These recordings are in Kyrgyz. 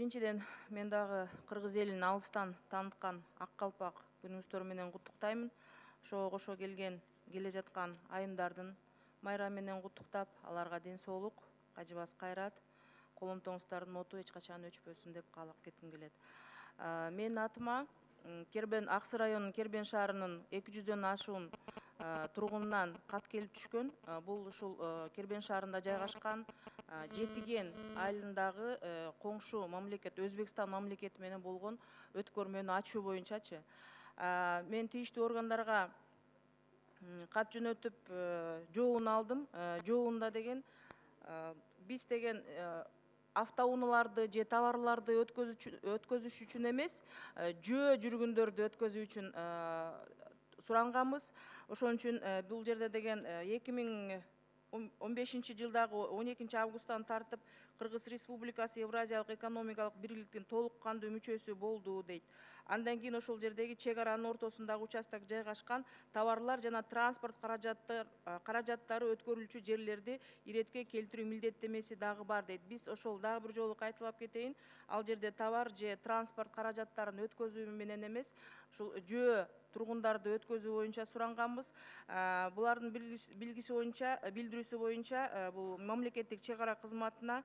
Биринчиден, мен дагы кыргыз элин алыстан тааныткан ак калпак күнүңүздөр менен куттуктаймын. Ошого кошо келе жаткан айымдардын майрамы менен куттуктап, аларга ден соолук, кажыбас кайрат, коломтоңуздардын оту эч качан өчпөсүн деп каалап кетким келет. Менин атыма Аксы районунун Кербен шаарынын 200дөн ашуун тургунунан кат келип түшкөн. Бул ушул Кербен шаарында жайгашкан Жетиген айылындагы коңшу мамлекет, Өзбекстан мамлекети менен болгон өткөрмөнү ачуу боюнчачы. Мен тийиштүү органдарга кат жөнөтүп жообун алдым. Жообунда деген биз деген автоунааларды же товарларды өткөзүш үчүн эмес, жөө жүргүндөрдү өткөзүү үчүн суранганбыз. Ошон үчүн бул жерде деген 2015 жылдагы 12 августтан тартып Кыргыз Республикасы Евразиялык экономикалык бирликтин толук кандуу мүчөсү болду дейт. Андан кийин ошол жердеги чек аранын ортосундагы участок жайгашкан товарлар жана транспорт каражаттары өткөрүлчү жерлерди иретке келтирүү милдеттемеси дагы бар дейт. Биз ошол дагы бир жолу кайталап кетейин. Ал жерде товар же транспорт каражаттарын өткөзүү менен эмес, ушул жөө тургундарды өткөзүү боюнча суранганбыз. Булардын билдирүүсү боюнча бул мамлекеттик чек ара кызматына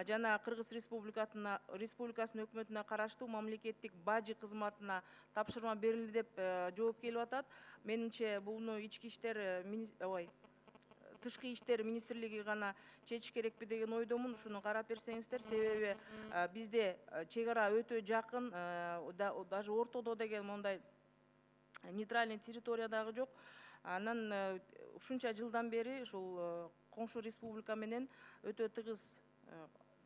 жана Кыргыз Республикасынын өкмөтүнө караштуу мамлекеттик бажы кызматына тапшырма берилди деп жооп келип атат. Менимче буну Тышкы иштер министрлиги гана чечиш керекпи деген ойдомун. Ушуну карап берсеңиздер, себеби бизде чек ара өтө жакын, даже ортодо деген мондай нейтральный территория дагы жок. Анан ушунча жылдан бери ушул коңшу республика менен өтө тыгыз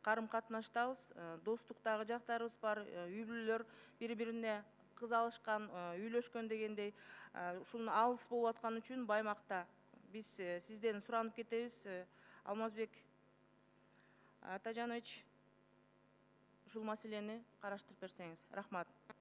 карым катнаштабыз, достуктагы жактарыбыз бар, үй бүлөлөр бири-бирине кыз алышкан, үйлөшкөн дегендей. Ушунун алыс болуп атканы үчүн Баймакта биз сизден суранып кетебиз, Алмазбек Атажанович, ушул маселени караштырып берсеңиз. Рахмат.